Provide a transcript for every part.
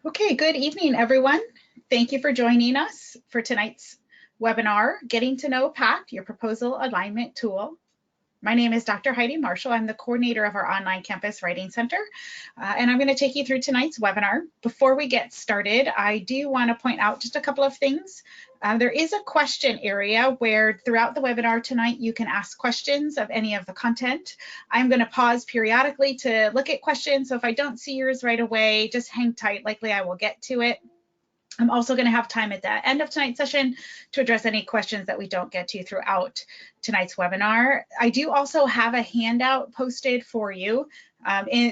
Okay, good evening, everyone. Thank you for joining us for tonight's webinar, Getting to Know PACT, your proposal alignment tool. My name is Dr. Heidi Marshall. I'm the coordinator of our online campus writing center, and I'm going to take you through tonight's webinar. Before we get started, I do want to point out just a couple of things. There is a question area where throughout the webinar tonight, you can ask questions of any of the content. I'm going to pause periodically to look at questions. So if I don't see yours right away, just hang tight. Likely I will get to it. I'm also going to have time at the end of tonight's session to address any questions that we don't get to throughout tonight's webinar. I do also have a handout posted for you.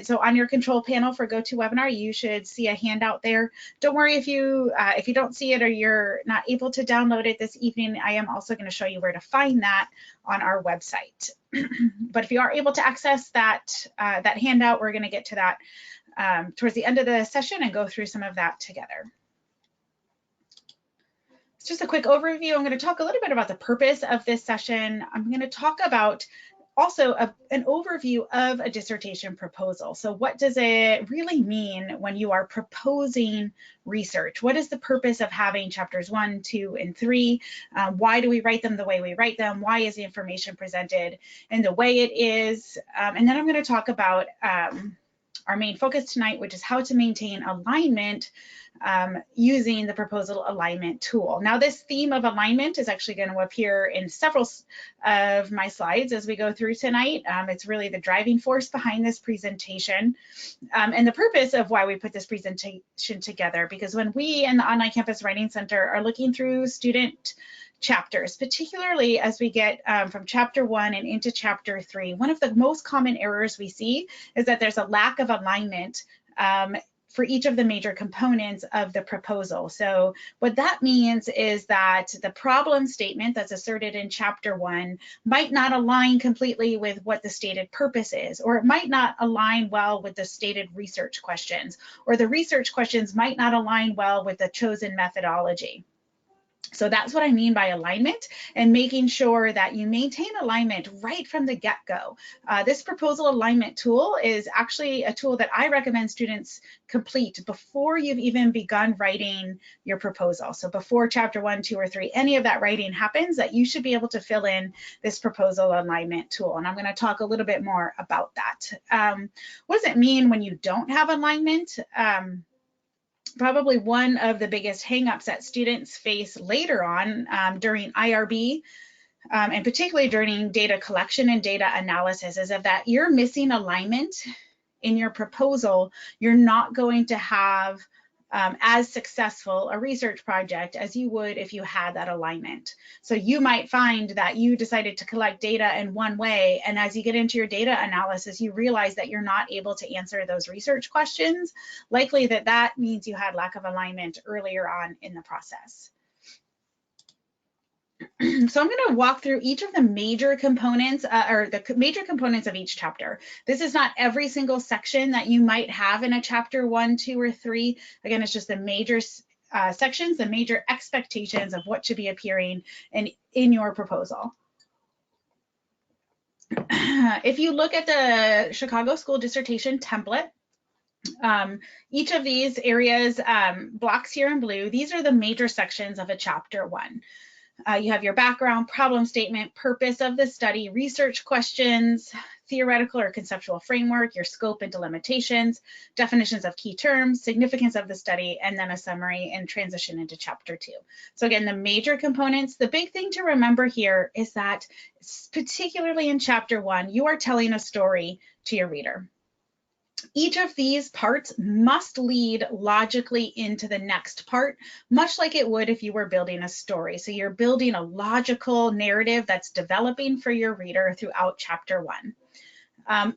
So on your control panel for GoToWebinar, you should see a handout there. Don't worry if you don't see it or you're not able to download it this evening. I am also going to show you where to find that on our website. But if you are able to access that handout, we're going to get to that towards the end of the session and go through some of that together. Just a quick overview. I'm going to talk a little bit about the purpose of this session. I'm going to talk about also an overview of a dissertation proposal. So what does it really mean when you are proposing research? What is the purpose of having chapters 1, 2, and 3? Why do we write them the way we write them? Why is the information presented in the way it is? And then I'm going to talk about our main focus tonight, which is how to maintain alignment using the proposal alignment tool. Now, this theme of alignment is actually going to appear in several of my slides as we go through tonight. It's really the driving force behind this presentation and the purpose of why we put this presentation together, because when we in the Online Campus Writing Center are looking through student chapters, particularly as we get from chapter 1 and into chapter 3, one of the most common errors we see is that there's a lack of alignment for each of the major components of the proposal. So what that means is that the problem statement that's asserted in chapter 1 might not align completely with what the stated purpose is, or it might not align well with the stated research questions, or the research questions might not align well with the chosen methodology. So that's what I mean by alignment, and making sure that you maintain alignment right from the get-go. This proposal alignment tool is actually a tool that I recommend students complete before you've even begun writing your proposal. So before chapter 1, 2, or 3, any of that writing happens, that you should be able to fill in this proposal alignment tool. And I'm going to talk a little bit more about that. What does it mean when you don't have alignment? Probably one of the biggest hangups that students face later on during IRB, and particularly during data collection and data analysis, is that you're missing alignment in your proposal. You're not going to have as successful a research project as you would if you had that alignment. So you might find that you decided to collect data in one way, and as you get into your data analysis, you realize that you're not able to answer those research questions. Likely that means you had lack of alignment earlier on in the process. So I'm going to walk through each of the major components or the major components of each chapter. This is not every single section that you might have in a chapter 1, 2, or 3. Again, it's just the major sections, the major expectations of what should be appearing in your proposal. If you look at the Chicago School Dissertation template, each of these areas, blocks here in blue, these are the major sections of a chapter 1. You have your background, problem statement, purpose of the study, research questions, theoretical or conceptual framework, your scope and delimitations, definitions of key terms, significance of the study, and then a summary and transition into chapter 2. So again, the major components. The big thing to remember here is that, particularly in chapter 1, you are telling a story to your reader. Each of these parts must lead logically into the next part, much like it would if you were building a story. So you're building a logical narrative that's developing for your reader throughout chapter 1.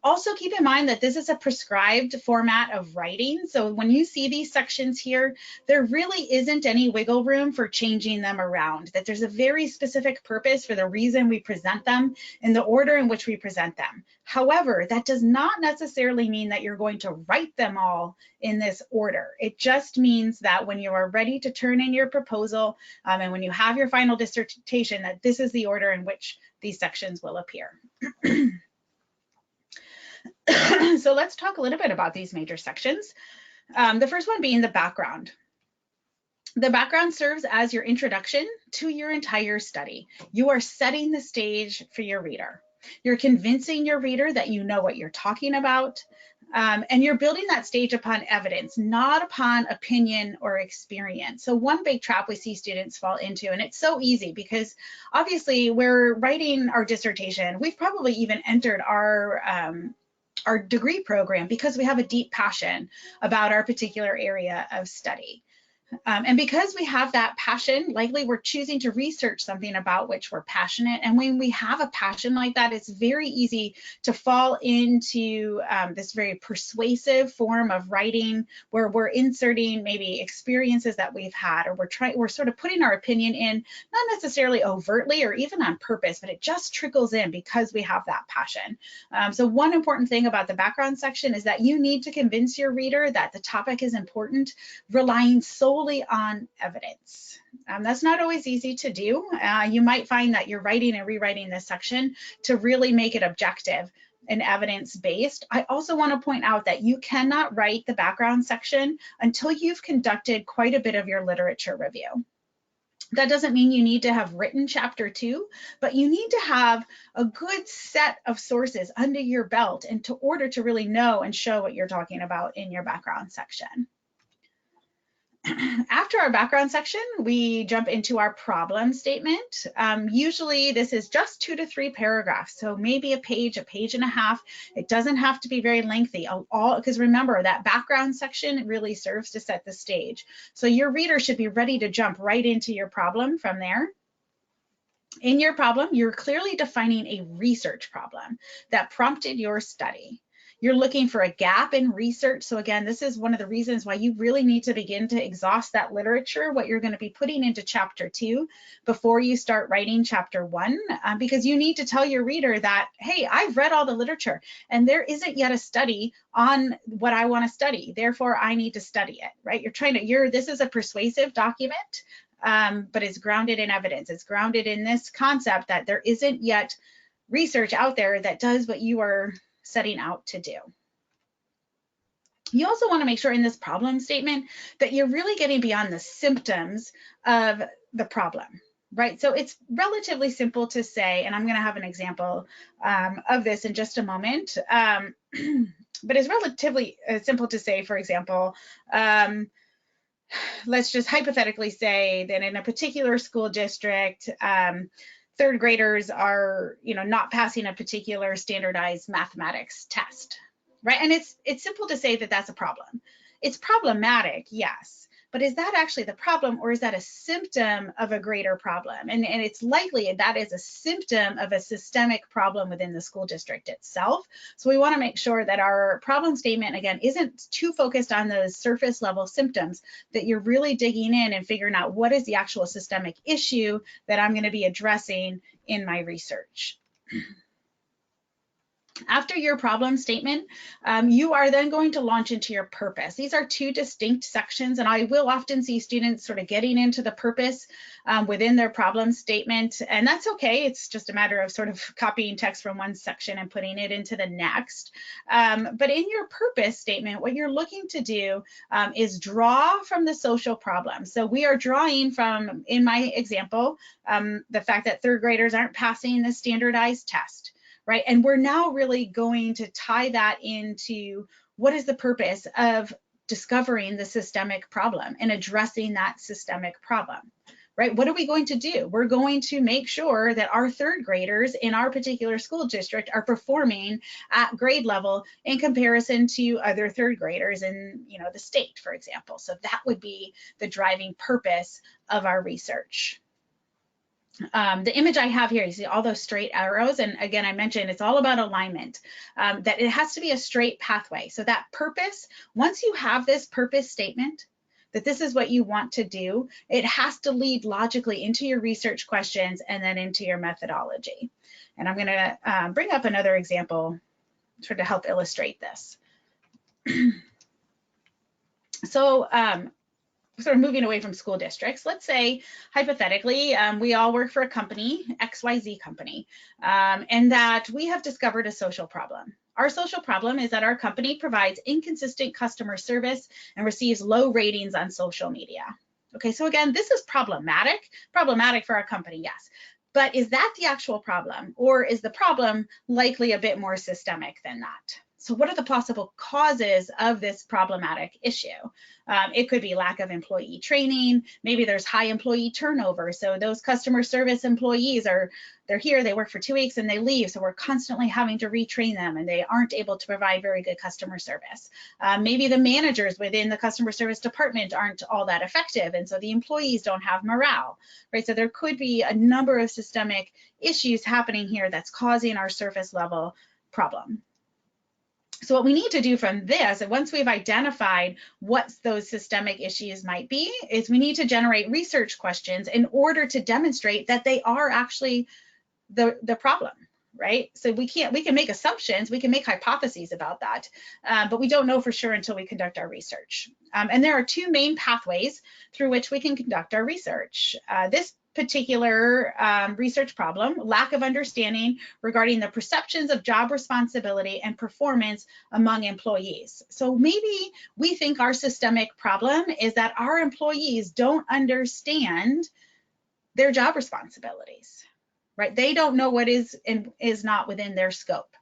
Also keep in mind that this is a prescribed format of writing. So when you see these sections here, there really isn't any wiggle room for changing them around, that there's a very specific purpose for the reason we present them in the order in which we present them. However, that does not necessarily mean that you're going to write them all in this order. It just means that when you are ready to turn in your proposal and when you have your final dissertation, that this is the order in which these sections will appear. So let's talk a little bit about these major sections. The first one being the background. The background serves as your introduction to your entire study. You are setting the stage for your reader. You're convincing your reader that you know what you're talking about, and you're building that stage upon evidence, not upon opinion or experience. So one big trap we see students fall into, and it's so easy because obviously we're writing our dissertation. We've probably even entered our degree program because we have a deep passion about our particular area of study. And because we have that passion, likely we're choosing to research something about which we're passionate. And when we have a passion like that, it's very easy to fall into this very persuasive form of writing where we're inserting maybe experiences that we've had, or we're sort of putting our opinion in, not necessarily overtly or even on purpose, but it just trickles in because we have that passion. So one important thing about the background section is that you need to convince your reader that the topic is important, relying solely on evidence. That's not always easy to do. You might find that you're writing and rewriting this section to really make it objective and evidence-based. I also want to point out that you cannot write the background section until you've conducted quite a bit of your literature review. That doesn't mean you need to have written chapter 2, but you need to have a good set of sources under your belt in order to really know and show what you're talking about in your background section. After our background section, we jump into our problem statement. Usually this is just 2 to 3 paragraphs, so maybe a page and a half. It doesn't have to be very lengthy, because remember that background section really serves to set the stage. So your reader should be ready to jump right into your problem from there. In your problem, you're clearly defining a research problem that prompted your study. You're looking for a gap in research. So again, this is one of the reasons why you really need to begin to exhaust that literature, what you're going to be putting into chapter 2 before you start writing chapter 1, because you need to tell your reader that, hey, I've read all the literature and there isn't yet a study on what I want to study. Therefore, I need to study it, right? This is a persuasive document, but it's grounded in evidence. It's grounded in this concept that there isn't yet research out there that does what you are setting out to do. You also want to make sure in this problem statement that you're really getting beyond the symptoms of the problem, right? So it's relatively simple to say, and I'm going to have an example of this in just a moment, but it's relatively simple to say, for example, let's just hypothetically say that in a particular school district, third graders are, not passing a particular standardized mathematics test, right? And it's simple to say that that's a problem. It's problematic, yes, but is that actually the problem, or is that a symptom of a greater problem? And it's likely that is a symptom of a systemic problem within the school district itself. So we want to make sure that our problem statement, again, isn't too focused on those surface level symptoms, that you're really digging in and figuring out what is the actual systemic issue that I'm going to be addressing in my research. After your problem statement, you are then going to launch into your purpose. These are 2 distinct sections, and I will often see students sort of getting into the purpose within their problem statement, and that's okay. It's just a matter of sort of copying text from one section and putting it into the next. But in your purpose statement, what you're looking to do is draw from the social problem. So we are drawing from, in my example, the fact that third graders aren't passing the standardized test. Right? And we're now really going to tie that into what is the purpose of discovering the systemic problem and addressing that systemic problem, right? What are we going to do? We're going to make sure that our third graders in our particular school district are performing at grade level in comparison to other third graders in, the state, for example. So that would be the driving purpose of our research. The image I have here, you see all those straight arrows, and again, I mentioned it's all about alignment, that it has to be a straight pathway. So that purpose, once you have this purpose statement, that this is what you want to do, it has to lead logically into your research questions and then into your methodology. And I'm going to bring up another example to help illustrate this. So, sort of moving away from school districts, let's say hypothetically, we all work for a company, XYZ company, and that we have discovered a social problem. Our social problem is that our company provides inconsistent customer service and receives low ratings on social media. Okay, so again, this is problematic for our company, yes. But is that the actual problem, or is the problem likely a bit more systemic than that? So what are the possible causes of this problematic issue? It could be lack of employee training. Maybe there's high employee turnover. So those customer service employees they're here, they work for 2 weeks and they leave. So we're constantly having to retrain them and they aren't able to provide very good customer service. Maybe the managers within the customer service department aren't all that effective. And so the employees don't have morale, right? So there could be a number of systemic issues happening here that's causing our surface level problem. So what we need to do from this, and once we've identified what those systemic issues might be, is we need to generate research questions in order to demonstrate that they are actually the problem, right? So we can make assumptions, we can make hypotheses about that, but we don't know for sure until we conduct our research. And there are two main pathways through which we can conduct our research. This particular research problem, lack of understanding regarding the perceptions of job responsibility and performance among employees. So maybe we think our systemic problem is that our employees don't understand their job responsibilities, right? They don't know what is and is not within their scope.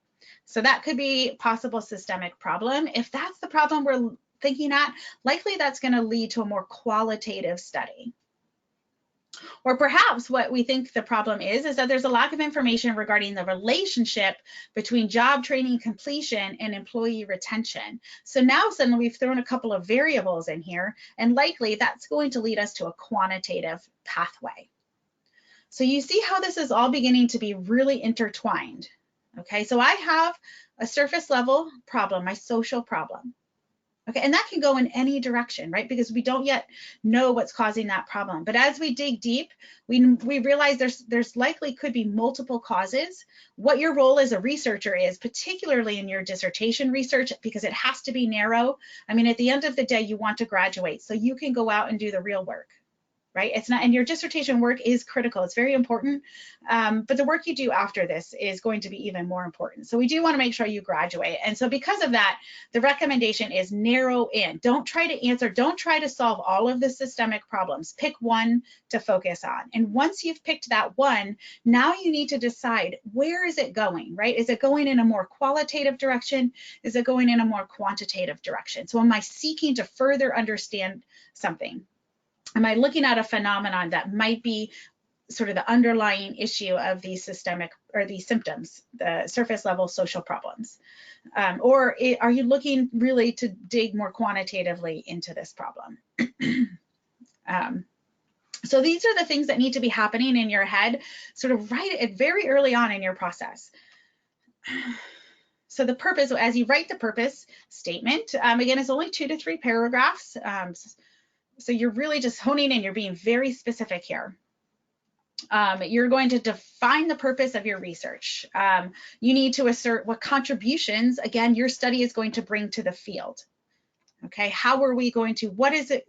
So that could be a possible systemic problem. If that's the problem we're thinking at, likely that's going to lead to a more qualitative study. Or perhaps what we think the problem is that there's a lack of information regarding the relationship between job training completion and employee retention. So now suddenly we've thrown a couple of variables in here, and likely that's going to lead us to a quantitative pathway. So you see how this is all beginning to be really intertwined. Okay, so I have a surface level problem, my social problem. Okay, and that can go in any direction, right? Because we don't yet know what's causing that problem. But as we dig deep, we realize there's likely could be multiple causes. What your role as a researcher is, particularly in your dissertation research, because it has to be narrow. I mean, at the end of the day, you want to graduate, so you can go out and do the real work. Right? It's not, and your dissertation work is critical. It's very important, but the work you do after this is going to be even more important. So we do want to make sure you graduate. And so because of that, the recommendation is narrow in. Don't try to solve all of the systemic problems. Pick one to focus on. And once you've picked that one, now you need to decide, where is it going, right? Is it going in a more qualitative direction? Is it going in a more quantitative direction? So am I seeking to further understand something? Am I looking at a phenomenon that might be sort of the underlying issue of these systemic or these symptoms, the surface level social problems? Or are you looking really to dig more quantitatively into this problem? So these are the things that need to be happening in your head sort of very early on in your process. So the purpose, as you write the purpose statement, again, it's only 2 to 3 paragraphs. So you're really just honing in, you're being very specific here. You're going to define the purpose of your research. You need to assert what contributions, again, your study is going to bring to the field. Okay, how are we going to, what is it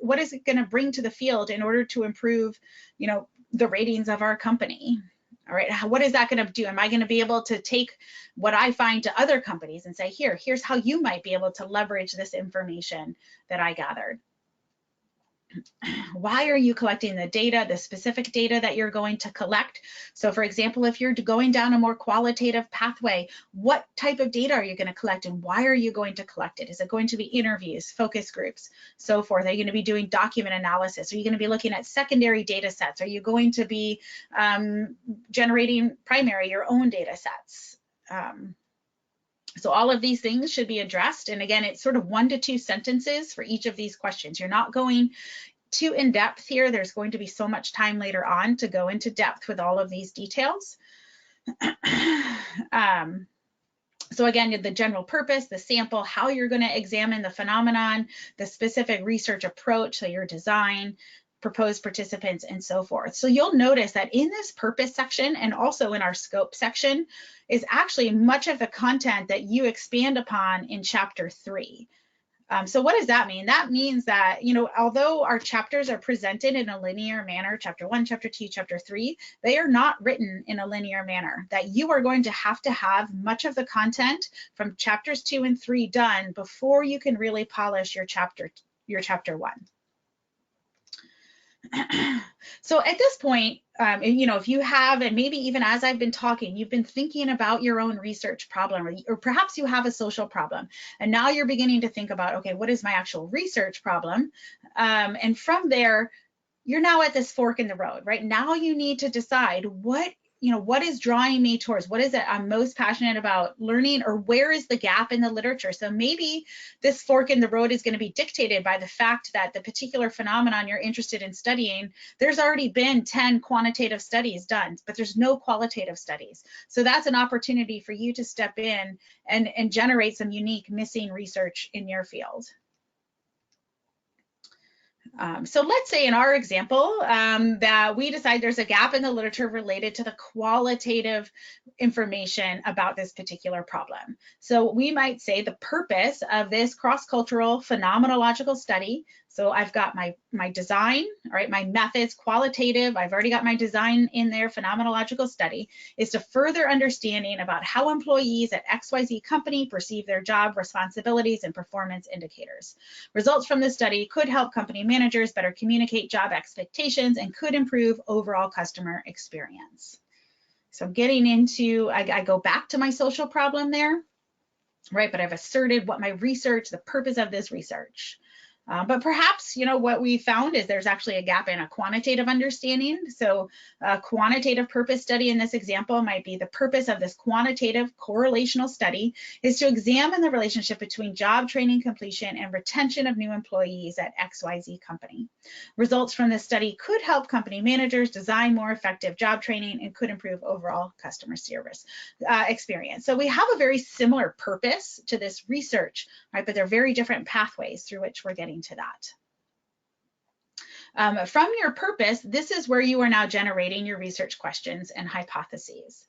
going to bring to the field in order to improve, you know, the ratings of our company? All right, what is that going to do? Am I going to be able to take what I find to other companies and say, here's how you might be able to leverage this information that I gathered? Why are you collecting the data, the specific data that you're going to collect? So for example, if you're going down a more qualitative pathway, what type of data are you going to collect and why are you going to collect it? Is it going to be interviews, focus groups, so forth? Are you going to be doing document analysis? Are you going to be looking at secondary data sets? Are you going to be generating your own data sets? So all of these things should be addressed. And again, it's sort of 1 to 2 sentences for each of these questions. You're not going too in depth here. There's going to be so much time later on to go into depth with all of these details. So again, the general purpose, the sample, how you're going to examine the phenomenon, the specific research approach, so your design, proposed participants, and so forth. So you'll notice that in this purpose section and also in our scope section is actually much of the content that you expand upon in chapter 3. So what does that mean? That means that, although our chapters are presented in a linear manner, chapter 1, chapter 2, chapter 3, they are not written in a linear manner, that you are going to have much of the content from chapters 2 and 3 done before you can really polish your chapter 1. So at this point, if you have, and maybe even as I've been talking, you've been thinking about your own research problem, or perhaps you have a social problem, and now you're beginning to think about, okay, what is my actual research problem? And from there, you're now at this fork in the road, right? Now you need to decide what is drawing me towards, what is it I'm most passionate about learning, or where is the gap in the literature? So maybe this fork in the road is going to be dictated by the fact that the particular phenomenon you're interested in studying, there's already been 10 quantitative studies done, but there's no qualitative studies. So that's an opportunity for you to step in and generate some unique missing research in your field. So let's say in our example that we decide there's a gap in the literature related to the qualitative information about this particular problem. So we might say the purpose of this cross-cultural phenomenological study. So I've got my design, all right, my methods, qualitative, I've already got my design in there, phenomenological study, is to further understanding about how employees at XYZ company perceive their job responsibilities and performance indicators. Results from this study could help company managers better communicate job expectations and could improve overall customer experience. So getting into, I go back to my social problem there, right? But I've asserted what my research, the purpose of this research. But perhaps, what we found is there's actually a gap in a quantitative understanding. So a quantitative purpose study in this example might be the purpose of this quantitative correlational study is to examine the relationship between job training completion and retention of new employees at XYZ company. Results from this study could help company managers design more effective job training and could improve overall customer service experience. So we have a very similar purpose to this research, right? But they're very different pathways through which we're getting to that. From your purpose, this is where you are now generating your research questions and hypotheses.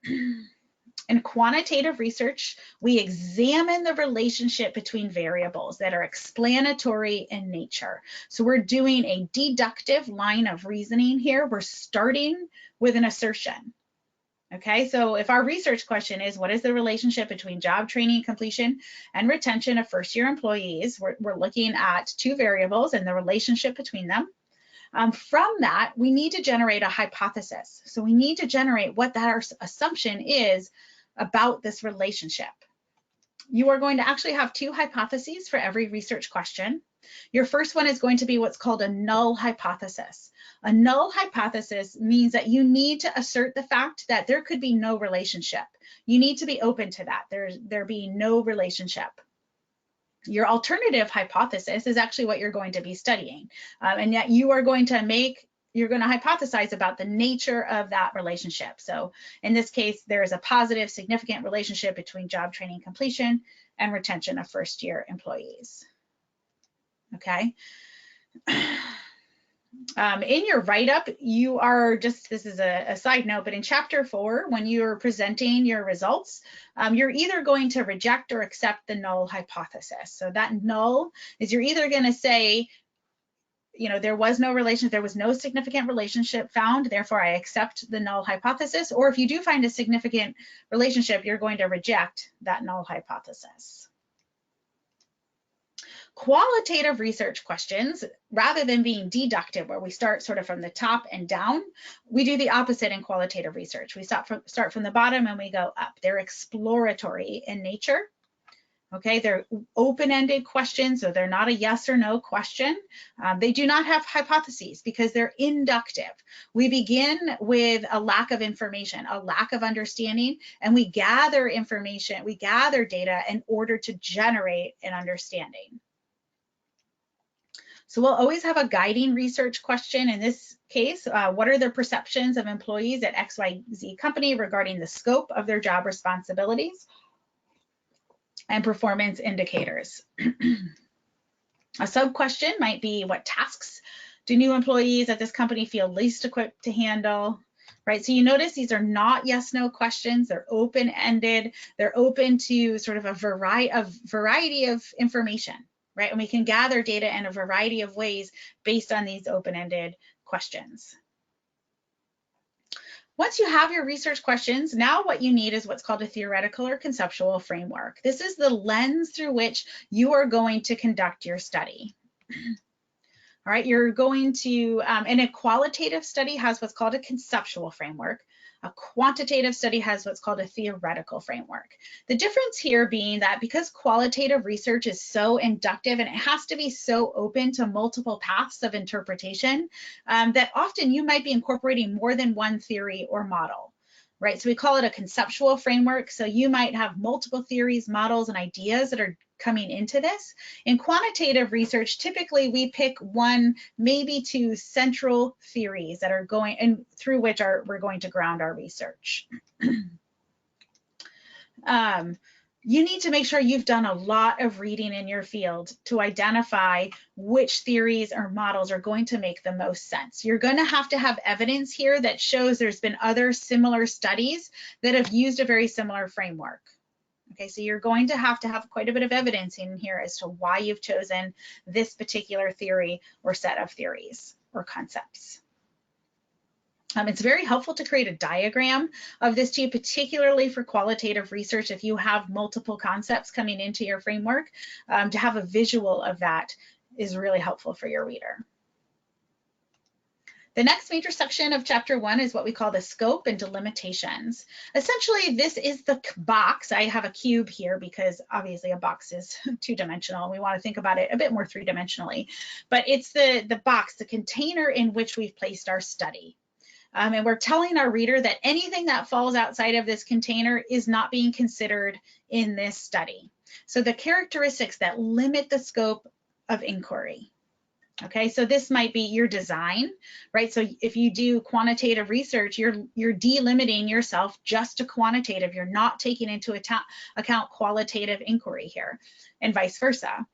In quantitative research, we examine the relationship between variables that are explanatory in nature. So we're doing a deductive line of reasoning here. We're starting with an assertion. Okay, so if our research question is, what is the relationship between job training completion and retention of first-year employees? We're looking at two variables and the relationship between them. From that, we need to generate a hypothesis. So we need to generate what that assumption is about this relationship. You are going to actually have two hypotheses for every research question. Your first one is going to be what's called a null hypothesis. A null hypothesis means that you need to assert the fact that there could be no relationship. You need to be open to that, there being no relationship. Your alternative hypothesis is actually what you're going to be studying, and yet you're going to hypothesize about the nature of that relationship. So in this case, there is a positive, significant relationship between job training completion and retention of first-year employees. Okay. In your write-up, you are just, this is a side note, but in chapter 4, when you're presenting your results, you're either going to reject or accept the null hypothesis. So that null is, you're either going to say, there was no relationship, there was no significant relationship found, therefore I accept the null hypothesis. Or if you do find a significant relationship, you're going to reject that null hypothesis. Qualitative research questions, rather than being deductive, where we start sort of from the top and down, we do the opposite in qualitative research. We start from the bottom and we go up. They're exploratory in nature. Okay, they're open-ended questions, so they're not a yes or no question. They do not have hypotheses because they're inductive. We begin with a lack of information, a lack of understanding, and we gather information, we gather data in order to generate an understanding. So we'll always have a guiding research question. In this case, what are the perceptions of employees at XYZ company regarding the scope of their job responsibilities and performance indicators? A sub-question might be, what tasks do new employees at this company feel least equipped to handle? right? So you notice these are not yes/no questions. They're open-ended. They're open to sort of a variety of information, right? And we can gather data in a variety of ways based on these open-ended questions. Once you have your research questions, now what you need is what's called a theoretical or conceptual framework. This is the lens through which you are going to conduct your study. All right, you're going to, and a qualitative study has what's called a conceptual framework. A quantitative study has what's called a theoretical framework. The difference here being that because qualitative research is so inductive and it has to be so open to multiple paths of interpretation, that often you might be incorporating more than one theory or model. Right, so we call it a conceptual framework. So you might have multiple theories, models, and ideas that are coming into this. In quantitative research, typically we pick one, maybe two central theories that are going and through which we're going to ground our research. You need to make sure you've done a lot of reading in your field to identify which theories or models are going to make the most sense. You're going to have evidence here that shows there's been other similar studies that have used a very similar framework. Okay, so you're going to have quite a bit of evidence in here as to why you've chosen this particular theory or set of theories or concepts. It's very helpful to create a diagram of this too, particularly for qualitative research. If you have multiple concepts coming into your framework, to have a visual of that is really helpful for your reader. The next major section of chapter 1 is what we call the scope and delimitations. Essentially, this is the box. I have a cube here because obviously a box is two-dimensional. We want to think about it a bit more three-dimensionally, but it's the box, the container in which we've placed our study. And we're telling our reader that anything that falls outside of this container is not being considered in this study. So the characteristics that limit the scope of inquiry. Okay, so this might be your design, right? So if you do quantitative research, you're delimiting yourself just to quantitative. You're not taking into account qualitative inquiry here, and vice versa.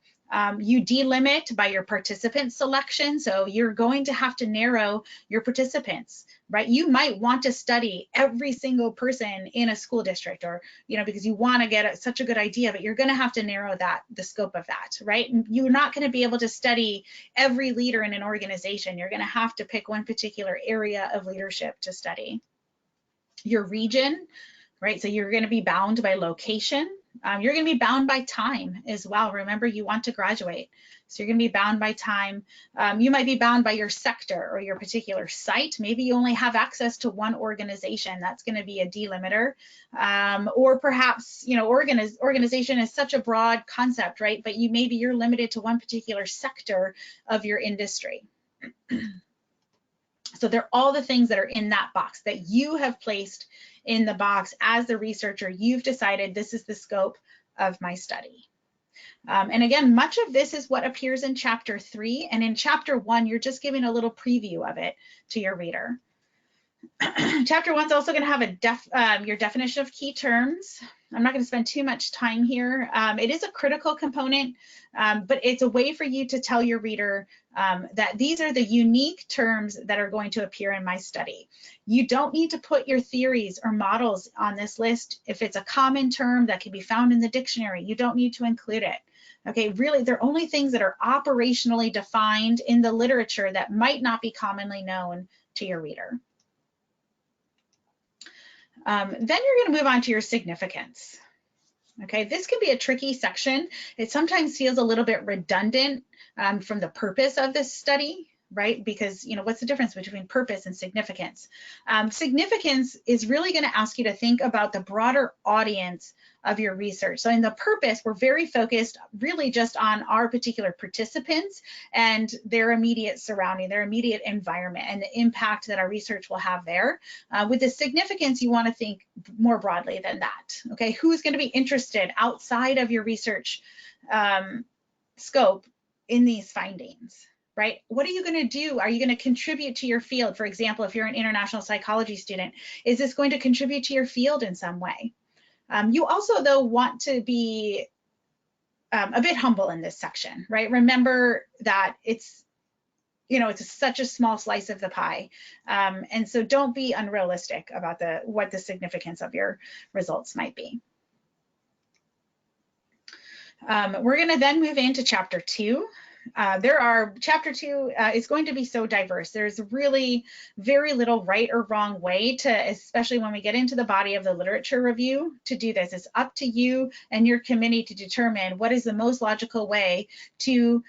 You delimit by your participant selection, so you're going to have to narrow your participants, right? You might want to study every single person in a school district, or because you want to get such a good idea, but you're going to have to narrow the scope of that, right? You're not going to be able to study every leader in an organization. You're going to have to pick one particular area of leadership to study. Your region, right? So you're going to be bound by location. You're going to be bound by time as well. Remember, you want to graduate, so you're going to be bound by time. You might be bound by your sector or your particular site. Maybe you only have access to one organization. That's going to be a delimiter. Or perhaps, organization is such a broad concept, right? But maybe you're limited to one particular sector of your industry. So they're all the things that are in that box that you have placed in the box as the researcher. You've decided this is the scope of my study. And again, much of this is what appears in chapter 3. And in chapter 1, you're just giving a little preview of it to your reader. Chapter 1 is also going to have your definition of key terms. I'm not going to spend too much time here. It is a critical component, but it's a way for you to tell your reader that these are the unique terms that are going to appear in my study. You don't need to put your theories or models on this list. If it's a common term that can be found in the dictionary, you don't need to include it. Okay, really, they're only things that are operationally defined in the literature that might not be commonly known to your reader. Then you're going to move on to your significance. Okay, this can be a tricky section. It sometimes feels a little bit redundant from the purpose of this study, right? Because, what's the difference between purpose and significance? Significance is really going to ask you to think about the broader audience of your research. So in the purpose, we're very focused really just on our particular participants and their immediate surrounding, their immediate environment, and the impact that our research will have there. With the significance, you want to think more broadly than that. Okay, who's going to be interested outside of your research scope in these findings? Right? What are you going to do? Are you going to contribute to your field? For example, if you're an international psychology student, is this going to contribute to your field in some way? You also, though, want to be a bit humble in this section, right? Remember that it's such a small slice of the pie. And so don't be unrealistic about what the significance of your results might be. We're going to then move into chapter 2. Chapter 2 is going to be so diverse. There's really very little right or wrong way to, especially when we get into the body of the literature review, to do this. It's up to you and your committee to determine what is the most logical way to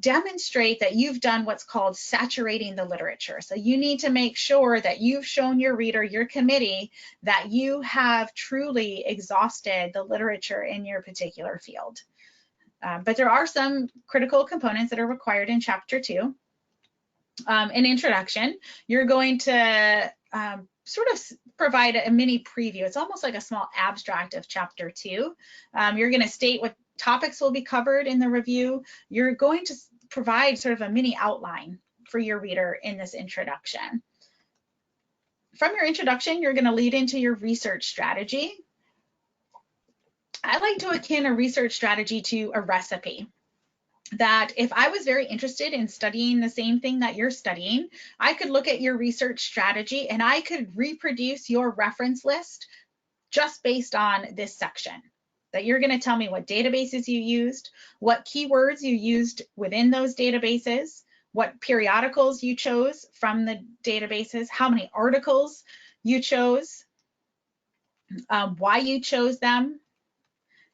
demonstrate that you've done what's called saturating the literature. So you need to make sure that you've shown your reader, your committee, that you have truly exhausted the literature in your particular field. But there are some critical components that are required in chapter 2. In introduction, you're going to sort of provide a mini preview. It's almost like a small abstract of chapter 2. You're going to state what topics will be covered in the review. You're going to provide sort of a mini outline for your reader in this introduction. From your introduction, you're going to lead into your research strategy. I like to akin a research strategy to a recipe. That if I was very interested in studying the same thing that you're studying, I could look at your research strategy and I could reproduce your reference list just based on this section. That you're going to tell me what databases you used, what keywords you used within those databases, what periodicals you chose from the databases, how many articles you chose, why you chose them,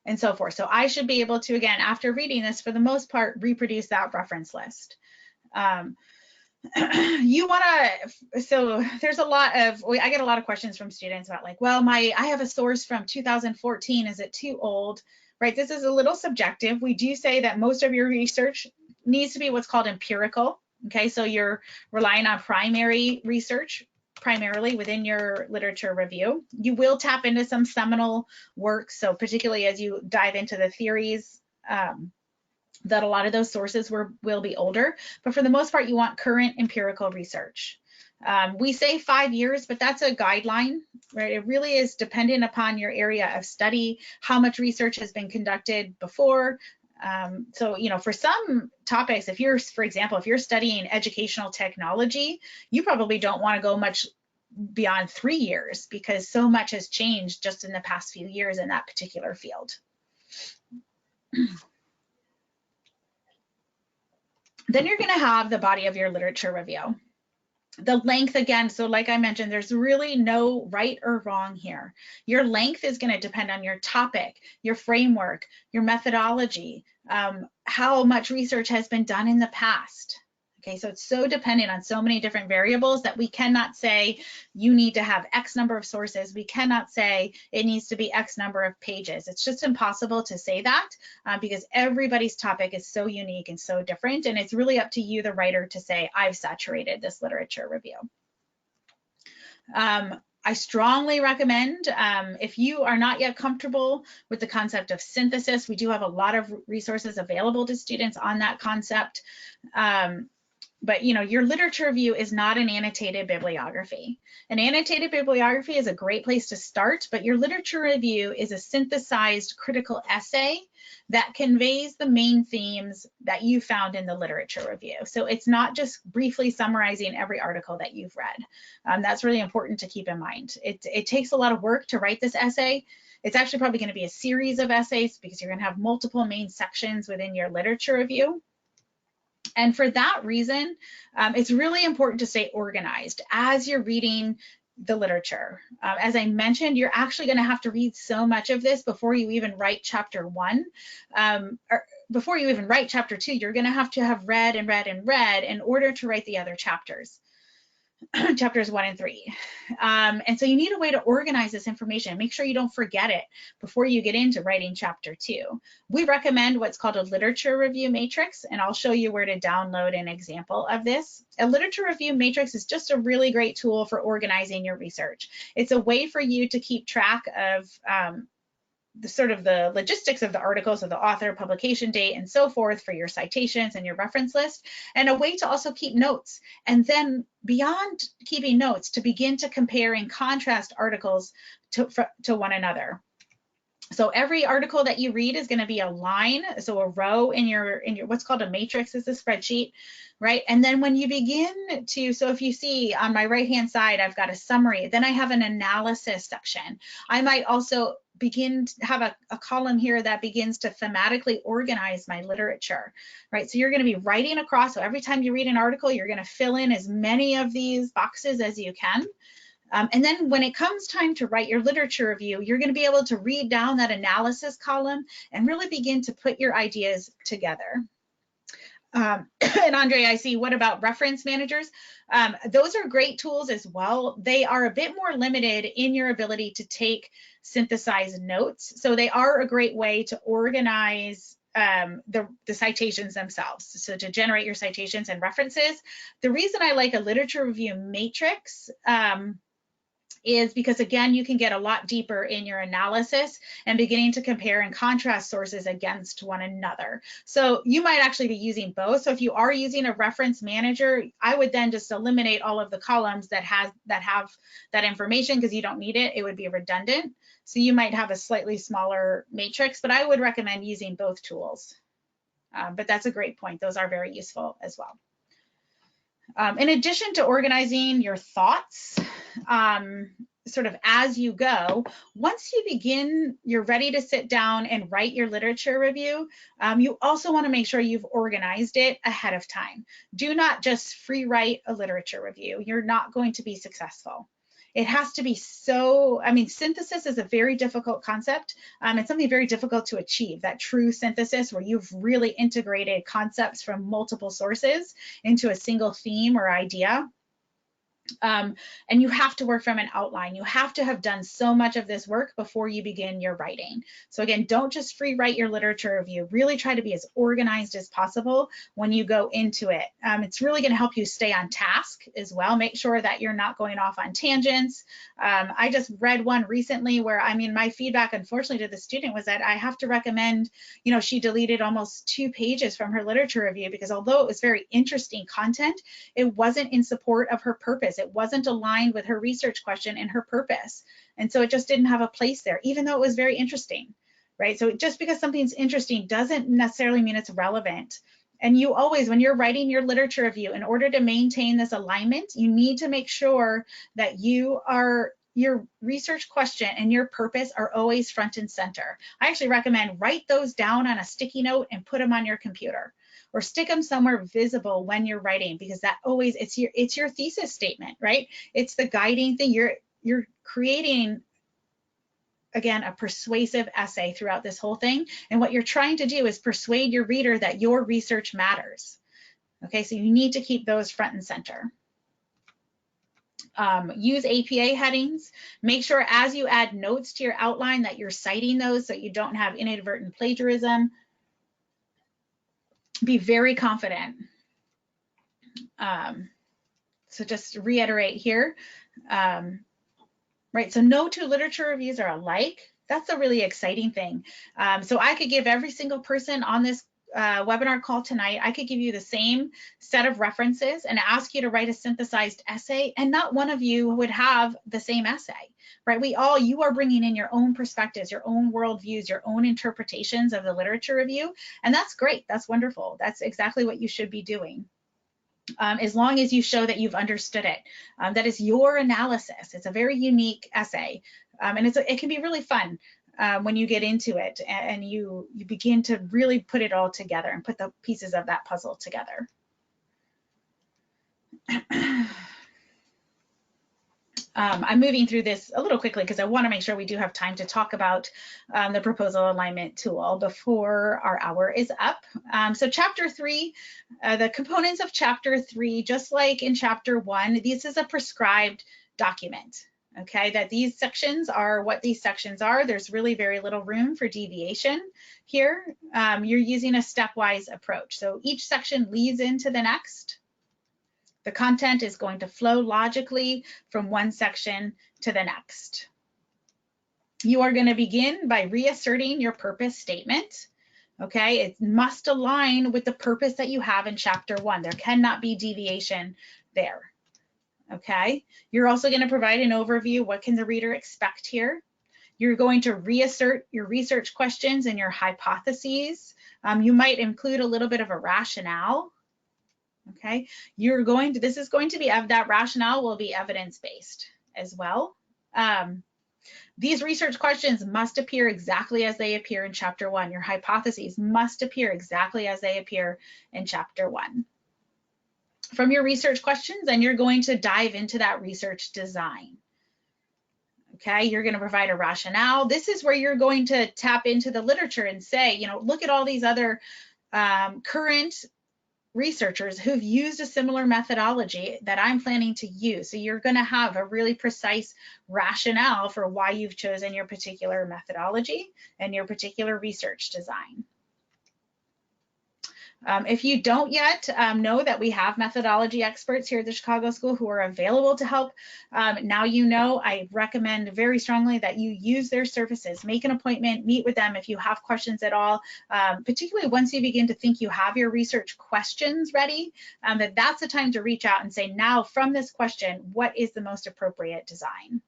and so forth. So I should be able to, again, after reading this, for the most part, reproduce that reference list. You want to, so there's a lot of, I get a lot of questions from students about like, well, I have a source from 2014, is it too old, right? This is a little subjective. We do say that most of your research needs to be what's called empirical, okay? So you're relying on primary research, primarily within your literature review. You will tap into some seminal works, so particularly as you dive into the theories, that a lot of those sources will be older, but for the most part, you want current empirical research. We say 5 years, but that's a guideline, right? It really is dependent upon your area of study, how much research has been conducted before. So, for some topics, if you're, for example, if you're studying educational technology, you probably don't want to go much beyond 3 years because so much has changed just in the past few years in that particular field. Then you're going to have the body of your literature review. The length, again, so like I mentioned, there's really no right or wrong here. Your length is going to depend on your topic, your framework, your methodology, how much research has been done in the past. Okay, so it's so dependent on so many different variables that we cannot say you need to have X number of sources. We cannot say it needs to be X number of pages. It's just impossible to say that because everybody's topic is so unique and so different. And it's really up to you, the writer, to say, I've saturated this literature review. I strongly recommend, if you are not yet comfortable with the concept of synthesis, we do have a lot of resources available to students on that concept. But your literature review is not an annotated bibliography. An annotated bibliography is a great place to start, but your literature review is a synthesized critical essay that conveys the main themes that you found in the literature review. So it's not just briefly summarizing every article that you've read. That's really important to keep in mind. It takes a lot of work to write this essay. It's actually probably going to be a series of essays because you're going to have multiple main sections within your literature review. And for that reason, it's really important to stay organized as you're reading the literature. As I mentioned, you're actually going to have to read so much of this before you even write chapter 1. Or before you even write chapter 2, you're going to have read and read and read in order to write the other chapters. Chapters 1 and 3. And so you need a way to organize this information. Make sure you don't forget it before you get into writing chapter 2. We recommend what's called a literature review matrix, and I'll show you where to download an example of this. A literature review matrix is just a really great tool for organizing your research. It's a way for you to keep track of the logistics of the articles, so the author, publication date, and so forth for your citations and your reference list, and a way to also keep notes. And then beyond keeping notes, to begin to compare and contrast articles to one another. So every article that you read is going to be a line, so a row in your what's called a matrix is a spreadsheet, right? And then when you begin to, so if you see on my right hand side, I've got a summary, then I have an analysis section. I might also begin to have a column here that begins to thematically organize my literature, right? So you're going to be writing across, so every time you read an article, you're going to fill in as many of these boxes as you can. And then when it comes time to write your literature review, you're going to be able to read down that analysis column and really begin to put your ideas together. And Andre, I see, what about reference managers? Those are great tools as well. They are a bit more limited in your ability to take synthesized notes. So they are a great way to organize the citations themselves. So to generate your citations and references. The reason I like a literature review matrix is because, again, you can get a lot deeper in your analysis and beginning to compare and contrast sources against one another. So you might actually be using both. So if you are using a reference manager, I would then just eliminate all of the columns that have that information because you don't need it. It would be redundant. So you might have a slightly smaller matrix, but I would recommend using both tools. But that's a great point. Those are very useful as well. In addition to organizing your thoughts, sort of as you go, once you begin, you're ready to sit down and write your literature review, you also want to make sure you've organized it ahead of time. Do not just free write a literature review. You're not going to be successful. It has to be so, I mean, synthesis is a very difficult concept. It's something very difficult to achieve, that true synthesis where you've really integrated concepts from multiple sources into a single theme or idea. And you have to work from an outline. You have to have done so much of this work before you begin your writing. So again, don't just free write your literature review. Really try to be as organized as possible when you go into it. It's really going to help you stay on task as well. Make sure that you're not going off on tangents. I just read one recently where, I mean, my feedback, unfortunately, to the student was that I have to recommend, you know, she deleted almost 2 pages from her literature review because although it was very interesting content, it wasn't in support of her purpose. It wasn't aligned with her research question and her purpose. And so it just didn't have a place there, even though it was very interesting, right? So just because something's interesting doesn't necessarily mean it's relevant. And you always, when you're writing your literature review, in order to maintain this alignment, you need to make sure that your research question and your purpose are always front and center. I actually recommend write those down on a sticky note and put them on your computer, or stick them somewhere visible when you're writing, because that always, it's your thesis statement, right? It's the guiding thing. You're creating, again, a persuasive essay throughout this whole thing. And what you're trying to do is persuade your reader that your research matters. Okay, so you need to keep those front and center. Use APA headings. Make sure as you add notes to your outline that you're citing those so you don't have inadvertent plagiarism. Be very confident. So just to reiterate here, right? So no 2 literature reviews are alike. That's a really exciting thing. So I could give every single person on this webinar call tonight, I could give you the same set of references and ask you to write a synthesized essay, and not one of you would have the same essay, right? You are bringing in your own perspectives, your own worldviews, your own interpretations of the literature review, and that's great. That's wonderful. That's exactly what you should be doing. As long as you show that you've understood it. That is your analysis. It's a very unique essay, and it can be really fun when you get into it and you begin to really put it all together and put the pieces of that puzzle together. I'm moving through this a little quickly because I want to make sure we do have time to talk about the proposal alignment tool before our hour is up. So chapter 3, the components of chapter 3, just like in chapter 1, this is a prescribed document. Okay, that these sections are what these sections are. There's really very little room for deviation here. You're using a stepwise approach. So each section leads into the next. The content is going to flow logically from one section to the next. You are going to begin by reasserting your purpose statement. Okay, it must align with the purpose that you have in chapter 1. There cannot be deviation there. Okay, you're also going to provide an overview. What can the reader expect here? You're going to reassert your research questions and your hypotheses. You might include a little bit of a rationale. Okay, this is going to be, that rationale will be evidence-based as well. These research questions must appear exactly as they appear in chapter 1. Your hypotheses must appear exactly as they appear in chapter 1. From your research questions, then you're going to dive into that research design. Okay, you're going to provide a rationale. This is where you're going to tap into the literature and say, you know, look at all these other current researchers who've used a similar methodology that I'm planning to use. So you're going to have a really precise rationale for why you've chosen your particular methodology and your particular research design. If you don't yet know that we have methodology experts here at the Chicago School who are available to help, now you know. I recommend very strongly that you use their services. Make an appointment, meet with them if you have questions at all, particularly once you begin to think you have your research questions ready, that's the time to reach out and say, now from this question, what is the most appropriate design?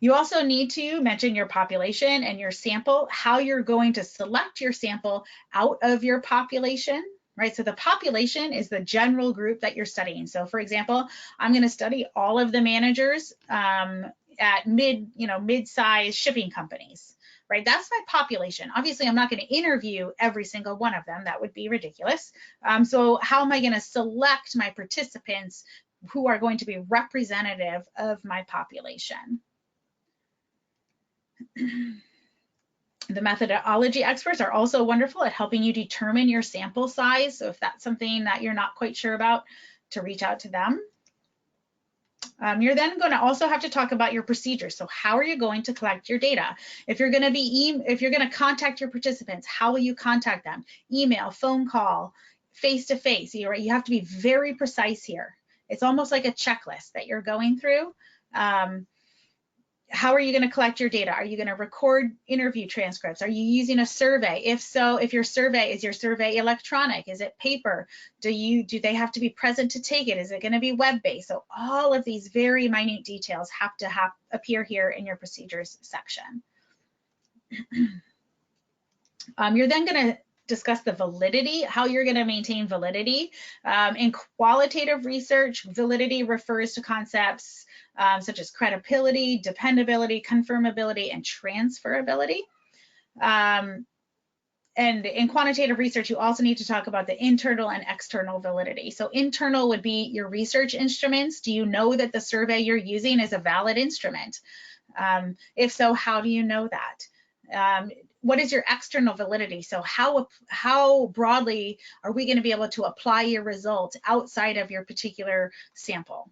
You also need to mention your population and your sample, how you're going to select your sample out of your population, right? So the population is the general group that you're studying. So for example, I'm going to study all of the managers at mid-size shipping companies, right? That's my population. Obviously, I'm not going to interview every single one of them. That would be ridiculous. So how am I going to select my participants who are going to be representative of my population? The methodology experts are also wonderful at helping you determine your sample size. So if that's something that you're not quite sure about, to reach out to them. You're then going to also have to talk about your procedures. So how are you going to collect your data? If you're going to contact your participants, how will you contact them? Email, phone call, face-to-face. You have to be very precise here. It's almost like a checklist that you're going through. How are you going to collect your data? Are you going to record interview transcripts? Are you using a survey? If so, if is your survey electronic? Is it paper? Do they have to be present to take it? Is it going to be web-based? So all of these very minute details have to appear here in your procedures section. You're then going to discuss the validity, how you're going to maintain validity. In qualitative research, validity refers to concepts such as credibility, dependability, confirmability, and transferability. And in quantitative research, you also need to talk about the internal and external validity. So internal would be your research instruments. Do you know that the survey you're using is a valid instrument? If so, how do you know that? What is your external validity? So how broadly are we going to be able to apply your results outside of your particular sample?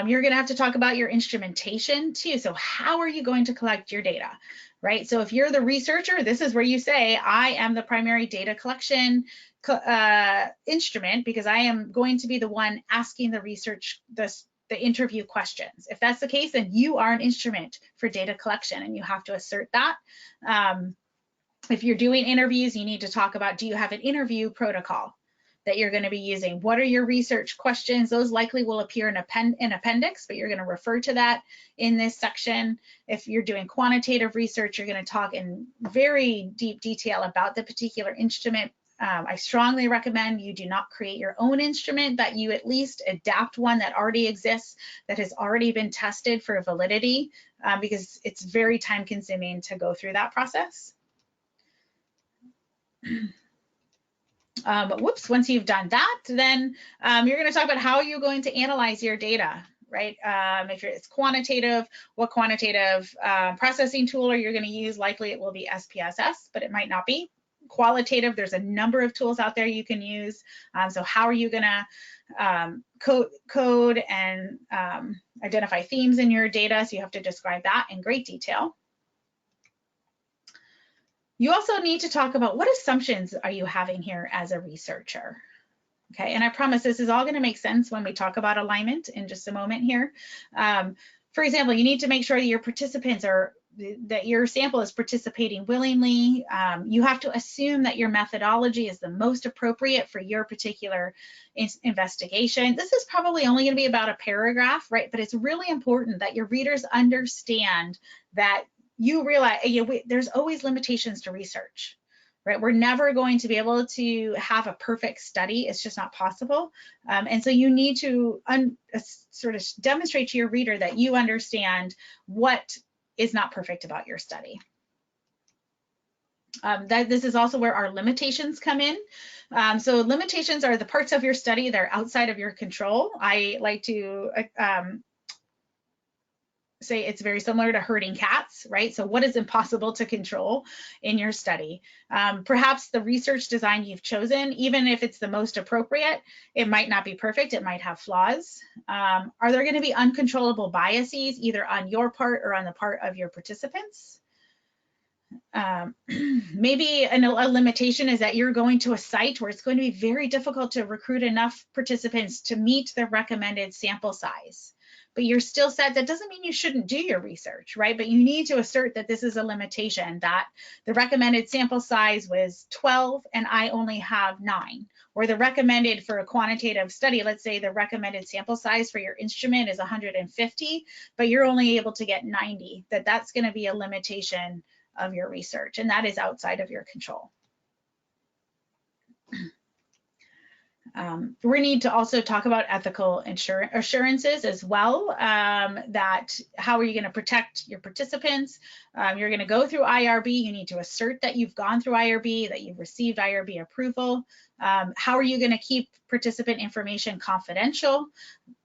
You're going to have to talk about your instrumentation too. So how are you going to collect your data, right? So if you're the researcher, this is where you say, I am the primary data collection instrument, because I am going to be the one asking the interview questions. If that's the case, then you are an instrument for data collection, and you have to assert that. If you're doing interviews, you need to talk about, do you have an interview protocol that you're going to be using? What are your research questions? Those likely will appear in appendix, but you're going to refer to that in this section. If you're doing quantitative research, you're going to talk in very deep detail about the particular instrument. I strongly recommend you do not create your own instrument, that you at least adapt one that already exists, that has already been tested for validity, because it's very time consuming to go through that process. Once you've done that, then you're going to talk about how you're going to analyze your data, right? If it's quantitative, what quantitative processing tool are you going to use? Likely it will be SPSS, but it might not be. Qualitative, there's a number of tools out there you can use. So how are you going to code and identify themes in your data? So you have to describe that in great detail. You also need to talk about what assumptions are you having here as a researcher. Okay, and I promise this is all going to make sense when we talk about alignment in just a moment here. For example, you need to make sure that your participants are that your sample is participating willingly. You have to assume that your methodology is the most appropriate for your particular investigation. This is probably only going to be about a paragraph, right? But it's really important that your readers understand that you realize there's always limitations to research, right? We're never going to be able to have a perfect study. It's just not possible. And so you need to sort of demonstrate to your reader that you understand what is not perfect about your study. This is also where our limitations come in. So limitations are the parts of your study that are outside of your control. I like to say it's very similar to herding cats, right? So what is impossible to control in your study? Perhaps the research design you've chosen, even if it's the most appropriate, it might not be perfect, it might have flaws. Are there going to be uncontrollable biases either on your part or on the part of your participants? Maybe a limitation is that you're going to a site where it's going to be very difficult to recruit enough participants to meet the recommended sample size. But you're still set. That doesn't mean you shouldn't do your research, right? But you need to assert that this is a limitation, that the recommended sample size was 12 and I only have 9. Or the recommended for a quantitative study, let's say the recommended sample size for your instrument is 150, but you're only able to get 90, that's going to be a limitation of your research, and that is outside of your control. We need to also talk about ethical assurances as well, that how are you going to protect your participants? You're going to go through IRB. You need to assert that you've gone through IRB, that you've received IRB approval. How are you going to keep participant information confidential?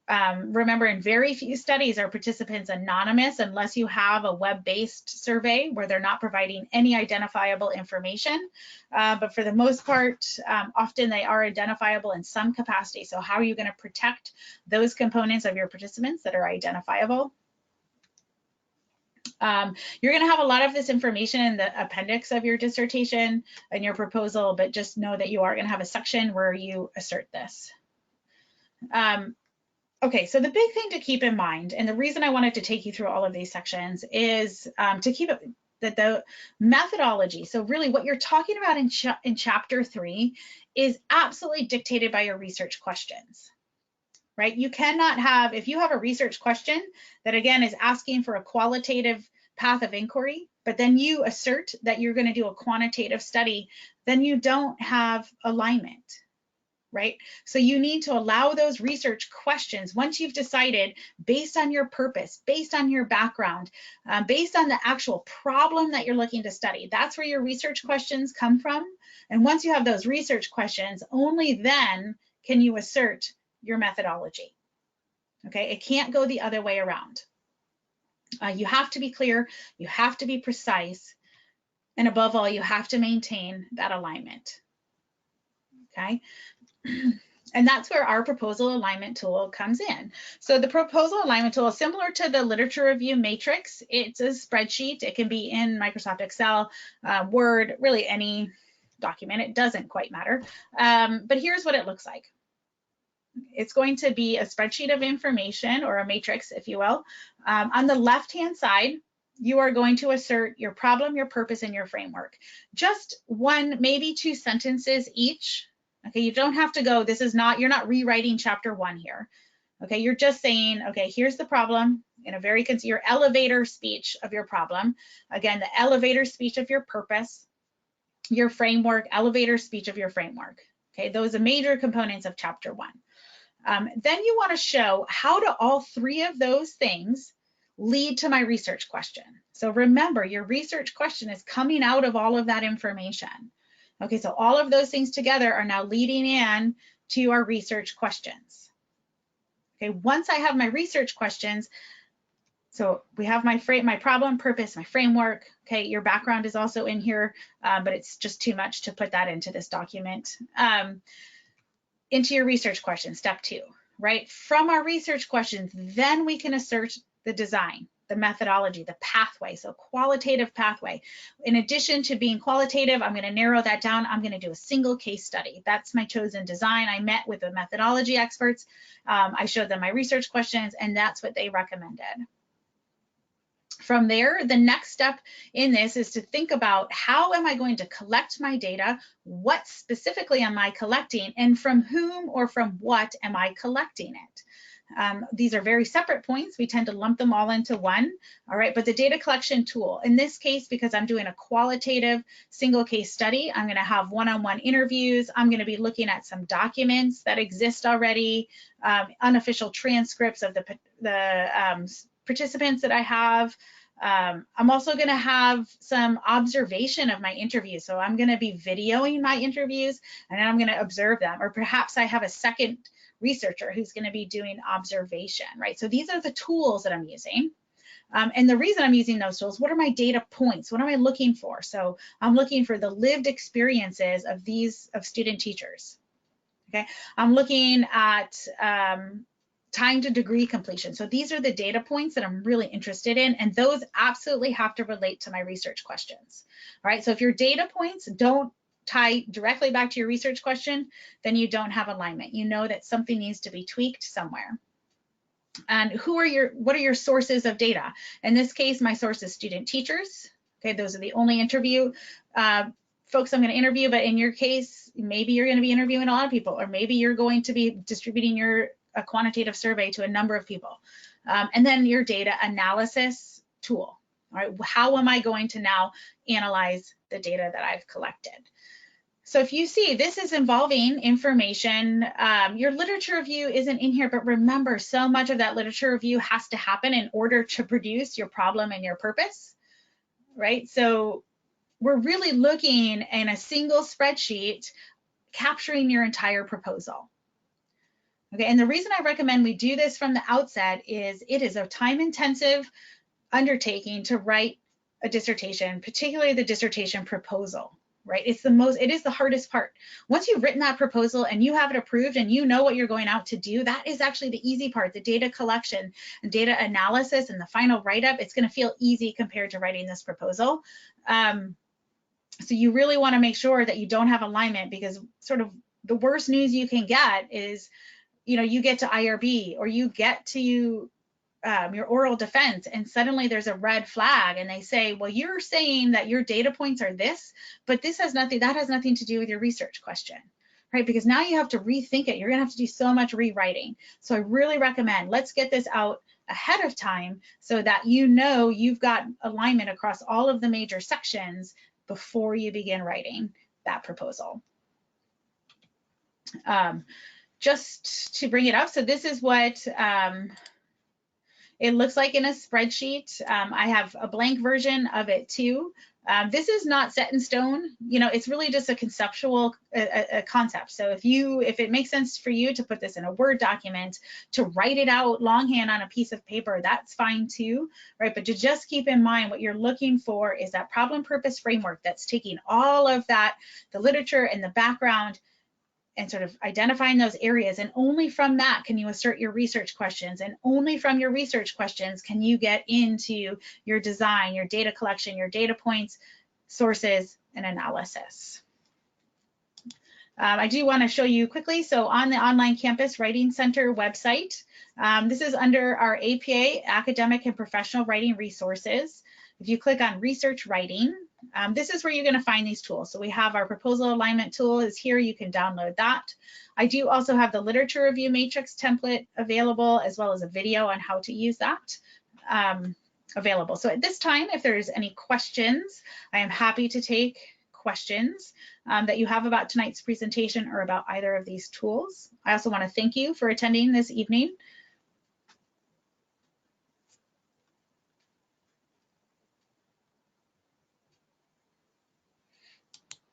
Remember, in very few studies are participants anonymous unless you have a web-based survey where they're not providing any identifiable information. But for the most part, often they are identifiable in some capacity. So how are you going to protect those components of your participants that are identifiable? You're going to have a lot of this information in the appendix of your dissertation and your proposal, but just know that you are going to have a section where you assert this. Okay, so the big thing to keep in mind, and the reason I wanted to take you through all of these sections is to keep it that the methodology, so really what you're talking about in chapter 3 is absolutely dictated by your research questions, right? You cannot have, if you have a research question that again is asking for a qualitative path of inquiry, but then you assert that you're going to do a quantitative study, then you don't have alignment. Right? So you need to allow those research questions once you've decided based on your purpose, based on your background, based on the actual problem that you're looking to study. That's where your research questions come from. And once you have those research questions, only then can you assert your methodology. Okay, it can't go the other way around. You have to be clear, you have to be precise, and above all, you have to maintain that alignment. Okay. And that's where our proposal alignment tool comes in. So the proposal alignment tool is similar to the literature review matrix. It's a spreadsheet. It can be in Microsoft Excel, Word, really any document. It doesn't quite matter. But here's what it looks like. It's going to be a spreadsheet of information, or a matrix, if you will. On the left-hand side, you are going to assert your problem, your purpose, and your framework. Just one, maybe 2 sentences each. Okay, you don't have to go, this is not, you're not rewriting chapter 1 here. Okay, you're just saying, okay, here's the problem in a very, your elevator speech of your problem. Again, the elevator speech of your purpose, your framework, elevator speech of your framework. Okay, those are major components of chapter 1. Then you want to show how do all 3 of those things lead to my research question. So remember, your research question is coming out of all of that information. Okay, so all of those things together are now leading in to our research questions. Okay, once I have my research questions, so we have my problem, purpose, my framework. Okay, your background is also in here, but it's just too much to put that into this document. Into your research questions, step 2, right? From our research questions, then we can assert the design, the methodology, the pathway, so qualitative pathway. In addition to being qualitative, I'm going to narrow that down. I'm going to do a single case study. That's my chosen design. I met with the methodology experts. I showed them my research questions, and that's what they recommended. From there, the next step in this is to think about how am I going to collect my data? What specifically am I collecting? And from whom or from what am I collecting it? These are very separate points. We tend to lump them all into one. All right, but the data collection tool, in this case, because I'm doing a qualitative single case study, I'm going to have one-on-one interviews. I'm going to be looking at some documents that exist already, unofficial transcripts of the participants that I have. I'm also going to have some observation of my interviews. So I'm going to be videoing my interviews and then I'm going to observe them. Or perhaps I have a second researcher who's going to be doing observation, right? So these are the tools that I'm using. And the reason I'm using those tools, what are my data points? What am I looking for? So I'm looking for the lived experiences of student teachers. Okay, I'm looking at time to degree completion. So these are the data points that I'm really interested in, and those absolutely have to relate to my research questions. All right, so if your data points don't tie directly back to your research question, then you don't have alignment. You know that something needs to be tweaked somewhere. And what are your sources of data? In this case, my source is student teachers. Okay, those are the only folks I'm going to interview, but in your case, maybe you're going to be interviewing a lot of people, or maybe you're going to be distributing a quantitative survey to a number of people. And then your data analysis tool. All right, how am I going to now analyze the data that I've collected? So if you see, this is involving information. Your literature review isn't in here, but remember, so much of that literature review has to happen in order to produce your problem and your purpose, right? So we're really looking in a single spreadsheet, capturing your entire proposal. Okay, and the reason I recommend we do this from the outset is it is a time-intensive undertaking to write a dissertation, particularly the dissertation proposal, right? It is the hardest part. Once you've written that proposal and you have it approved and you know what you're going out to do, that is actually the easy part, the data collection and data analysis and the final write-up. It's going to feel easy compared to writing this proposal. So you really want to make sure that you don't have alignment, because sort of the worst news you can get is, you get to IRB or you get to your oral defense and suddenly there's a red flag and they say, well, you're saying that your data points are this, but that has nothing to do with your research question, right? Because now you have to rethink it. You're going to have to do so much rewriting. So I really recommend, let's get this out ahead of time so that you've got alignment across all of the major sections before you begin writing that proposal. Just to bring it up, so this is what it looks like in a spreadsheet. I have a blank version of it too. This is not set in stone. It's really just a conceptual concept. So if it makes sense for you to put this in a Word document, to write it out longhand on a piece of paper, that's fine too, right? But to just keep in mind, what you're looking for is that problem purpose framework that's taking all of that, the literature and the background, and sort of identifying those areas. And only from that can you assert your research questions. And only from your research questions can you get into your design, your data collection, your data points, sources, and analysis. I do want to show you quickly. So on the Online Campus Writing Center website, this is under our APA, Academic and Professional Writing Resources. If you click on Research Writing, this is where you're going to find these tools. So we have our proposal alignment tool is here. You can download that. I do also have the literature review matrix template available, as well as a video on how to use that available. So at this time, if there's any questions, I am happy to take questions that you have about tonight's presentation or about either of these tools. I also want to thank you for attending this evening.